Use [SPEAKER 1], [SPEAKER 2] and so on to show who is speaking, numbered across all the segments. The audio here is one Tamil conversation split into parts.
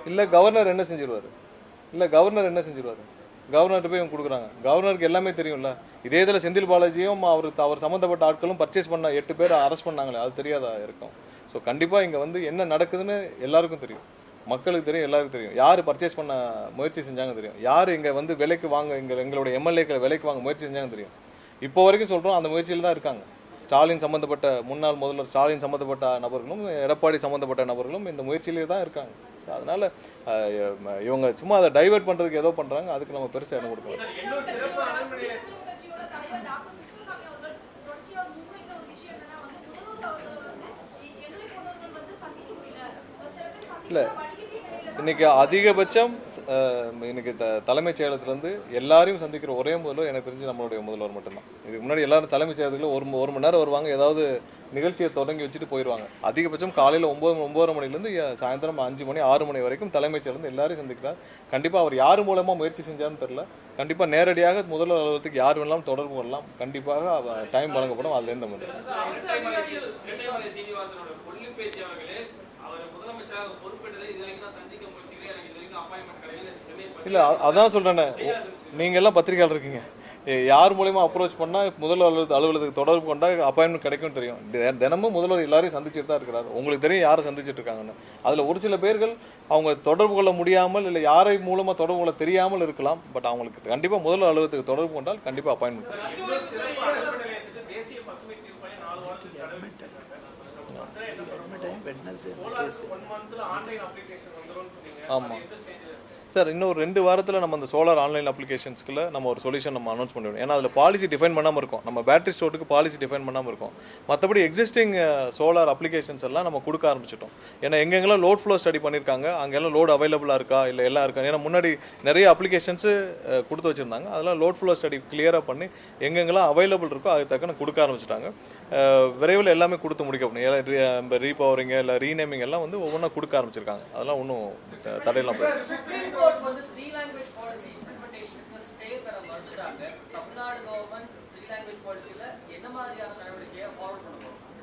[SPEAKER 1] இல்லை கவர்னர் என்ன செஞ்சிருவார்? கவர்னர்கிட்ட போய் இவங்க கொடுக்குறாங்க. கவர்னருக்கு எல்லாமே தெரியும்ல. இதே இதில் செந்தில் பாலாஜியும் அவர் சம்மந்தப்பட்ட ஆட்களும் பர்ச்சேஸ் பண்ண 8 பேர் அரெஸ்ட் பண்ணாங்களே, அது தெரியாதா இருக்கும்? ஸோ கண்டிப்பாக இங்கே வந்து என்ன நடக்குதுன்னு எல்லாருக்கும் தெரியும், மக்களுக்கு தெரியும், எல்லாருக்கும் தெரியும். யார் பர்ச்சேஸ் பண்ண முயற்சி செஞ்சாங்க தெரியும், யார் இங்கே வந்து விலைக்கு வாங்க எங்களுடைய எம்எல்ஏக்களை விலைக்கு வாங்க முயற்சி செஞ்சாங்க தெரியும். இப்போ வரைக்கும் சொல்கிறோம், அந்த முயற்சியில் தான் இருக்காங்க. ஸ்டாலின் சம்மந்தப்பட்ட முன்னாள் முதல்வர் ஸ்டாலின் சம்மந்தப்பட்ட நபர்களும் எடப்பாடி சம்மந்தப்பட்ட நபர்களும் இந்த முயற்சியிலே தான் இருக்காங்க. ஸோ அதனால் இவங்க சும்மா அதை டைவெர்ட் பண்ணுறதுக்கு ஏதோ பண்ணுறாங்க, அதுக்கு நம்ம பெருசாக இடம் கொடுக்கலாம். இல்லை, இன்றைக்கி அதிகபட்சம் இன்றைக்கி தலைமைச் செயலகத்திலேருந்து எல்லாரையும் சந்திக்கிற ஒரே முதல்வர் எனக்கு தெரிஞ்சு நம்மளுடைய முதல்வர் மட்டும்தான். இதுக்கு முன்னாடி எல்லாரும் தலைமைச் செயலகத்தில் ஒரு மணி நேரம் வருவாங்க, ஏதாவது நிகழ்ச்சியை தொடங்கி வச்சுட்டு போயிடுவாங்க. அதிகபட்சம் காலையில் 9 மணிலேருந்து சாயந்தரம் 5 மணி 6 மணி வரைக்கும் தலைமைச் செயலகத்தில் எல்லாரையும் சந்திக்கிறார். கண்டிப்பாக அவர் யார் மூலமாக முயற்சி செஞ்சார்னு தெரில. கண்டிப்பாக நேரடியாக முதல்வர் அலுவலகத்துக்கு யார் வேணாலும் தொடர்பு கொள்ளலாம். கண்டிப்பாக டைம் வழங்கப்படும். அதுலேருந்து நம்ம இல்லை, அதான் சொல்கிறேன்னே, நீங்கள் எல்லாம் பத்திரிகையாளர் இருக்கீங்க. யார் மூலயமா அப்ரோச் பண்ணால் முதல்வர் அலுவலகத்துக்கு தொடர்பு கொண்டால் அப்பாயின்மெண்ட் கிடைக்கும் தெரியும். தினமும் முதல்வர் எல்லாரையும் சந்திச்சுட்டு தான் இருக்கிறார். உங்களுக்கு தெரியும் யாரை சந்திச்சுட்டு இருக்காங்கன்னு. அதில் ஒரு சில பேர்கள் அவங்க தொடர்பு கொள்ள முடியாமல் இல்லை யாரை மூலமாக தொடர்பு கொள்ள தெரியாமல் இருக்கலாம். பட் அவங்களுக்கு கண்டிப்பாக முதல்வர் அலுவலகத்துக்கு தொடர்பு கொண்டால் கண்டிப்பாக அப்பாயின்மெண்ட். ஆமாம் சார், இன்னும் ஒரு 2 வாரத்தில் நம்ம அந்த சோலார் ஆன்லைன் அப்ளிகேஷன்ஸ்க்குள்ள நம்ம ஒரு சொல்யூஷன் நம்ம அனௌன்ஸ் பண்ணிவிடும். ஏன்னா அதில் பாலிசி டிஃபைன் பண்ணாமல் இருக்கும், நம்ம பேட்டரி ஸ்டோருக்கு பாலிசி டிஃபைன் பண்ணாமல் இருக்கும். மற்றபடி எக்ஸிஸ்டிங் சோலார் அப்ளிகேஷன்ஸ் எல்லாம் நம்ம கொடுக்க ஆரம்பிச்சிட்டோம். ஏன்னா எங்கெங்கெல்லாம் லோட் ஃப்ளோ ஸ்டடி பண்ணியிருக்காங்க அங்கெல்லாம் லோட் அவைலபிளாக இருக்கா இல்லை எல்லாம் இருக்கா. ஏன்னா முன்னாடி நிறைய அப்ளிகேஷன்ஸு கொடுத்து வச்சுருந்தாங்க, அதெல்லாம் லோட் ஃப்ளோ ஸ்டடி கிளியராக பண்ணி எங்கெங்கெல்லாம் அவைலபிள் இருக்கோ அது தக்கன கொடுக்க ஆரம்பிச்சிட்டாங்க. விரைவில் எல்லாமே கொடுத்து முடிக்கப்படும். ரீபவரிங் இல்லை ரீநேமிங் எல்லாம் வந்து ஒவ்வொன்றா கொடுக்க ஆரம்பிச்சிருக்காங்க. அதெல்லாம் ஒன்றும் தடையெல்லாம் போயிடும்.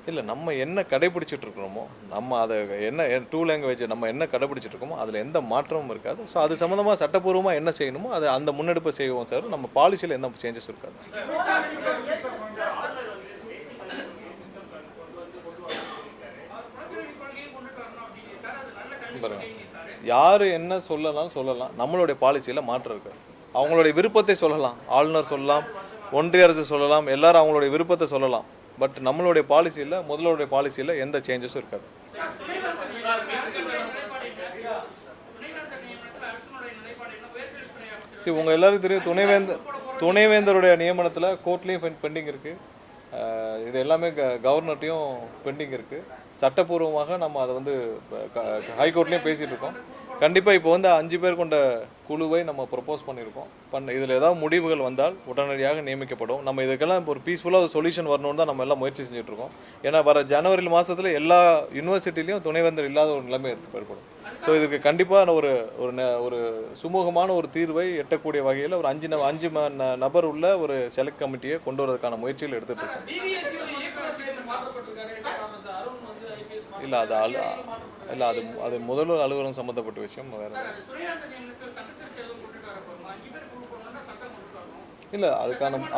[SPEAKER 1] இல்லை, நம்ம என்ன கடைபிடிச்சிட்டு இருக்கிறோமோ, நம்ம அதை என்ன 2 லாங்குவேஜ் நம்ம என்ன கடைபிடிச்சிட்டு இருக்கோமோ அதில் எந்த மாற்றமும் இருக்காது. ஸோ அது சம்மந்தமாக சட்டப்பூர்வமாக என்ன செய்யணுமோ அதை அந்த முன்னெடுப்பை செய்வோம் சார். நம்ம பாலிசியில் எந்த சேஞ்சஸ் இருக்காது. பாருங்க, யார் என்ன சொல்லலாம், நம்மளுடைய பாலிசியில் மாற்றம் இருக்காது. அவங்களுடைய விருப்பத்தை சொல்லலாம், ஆளுநர் சொல்லலாம், ஒன்றிய அரசு சொல்லலாம், எல்லாரும் அவங்களுடைய விருப்பத்தை சொல்லலாம். பட் நம்மளுடைய பாலிசியில் முதல்வருடைய பாலிசியில் எந்த சேஞ்சஸும் இருக்காது. சரி, உங்கள் எல்லாருக்கும் தெரியும், துணைவேந்தருடைய நியமனத்தில் கோர்ட்லேயும் பெண்டிங் இருக்குது. இது எல்லாமே கவர்னர்ட்டையும் பெண்டிங் இருக்குது. சட்டப்பூர்வமாக நம்ம அதை வந்து ஹைகோர்ட்லேயும் பேசிகிட்டு இருக்கோம். கண்டிப்பாக இப்போ வந்து 5 பேர் கொண்ட குழுவை நம்ம ப்ரப்போஸ் பண்ணியிருக்கோம். இதில் ஏதாவது முடிவுகள் வந்தால் உடனடியாக நியமிக்கப்படும். நம்ம இதுக்கெல்லாம் ஒரு பீஸ்ஃபுல்லாக சொல்யூஷன் வரணும்னு தான் நம்ம எல்லாம் முயற்சி செஞ்சுட்ருக்கோம். ஏன்னா வர ஜனவரி மாதத்தில் எல்லா யூனிவர்சிட்டிலையும் துணைவேந்தர் இல்லாத ஒரு நிலைமை ஏற்படும். ஸோ இதுக்கு கண்டிப்பாக ஒரு சுமூகமான ஒரு தீர்வை எட்டக்கூடிய வகையில் ஒரு 5 நபர் உள்ள ஒரு செலக்ட் கமிட்டியை கொண்டு வரதுக்கான முயற்சிகள் எடுத்துகிட்டு இருக்கோம். இல்லை, அது முதல்வர் அலுவலகம் சம்மந்தப்பட்ட விஷயம். வேறு இல்லை,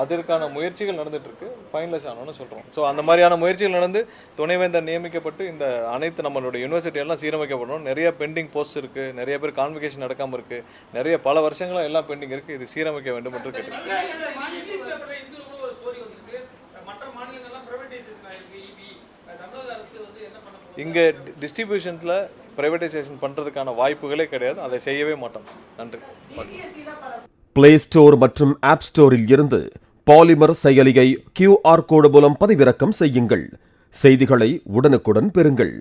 [SPEAKER 1] அதற்கான முயற்சிகள் நடந்துட்டு இருக்கு. ஃபைனலைஸ் ஆனோன்னு சொல்கிறோம். ஸோ அந்த மாதிரியான முயற்சிகள் நடந்து துணைவேந்தர் நியமிக்கப்பட்டு இந்த அனைத்து நம்மளுடைய யூனிவர்சிட்டி எல்லாம் சீரமைக்கப்படணும். நிறைய பெண்டிங் போஸ்ட் இருக்குது, நிறைய பேர் கான்வெகேஷன் நடக்காமல் இருக்குது, நிறைய பல வருஷங்களாக எல்லாம் பெண்டிங் இருக்குது. இது சீரமைக்க வேண்டும் என்று கேட்டு இங்கே டிஸ்ட்ரிபியூஷனில் ப்ரைவேட்டைசேஷன் பண்ணுறதுக்கான வாய்ப்புகளே கிடையாது. அதை செய்யவே மாட்டோம். நன்றி.
[SPEAKER 2] பிளே ஸ்டோர் மற்றும் ஆப் ஸ்டோரில் இருந்து பாலிமர் செயலியை QR கோடு மூலம் பதிவிறக்கம் செய்யுங்கள். செய்திகளை உடனுக்குடன் பெறுங்கள்.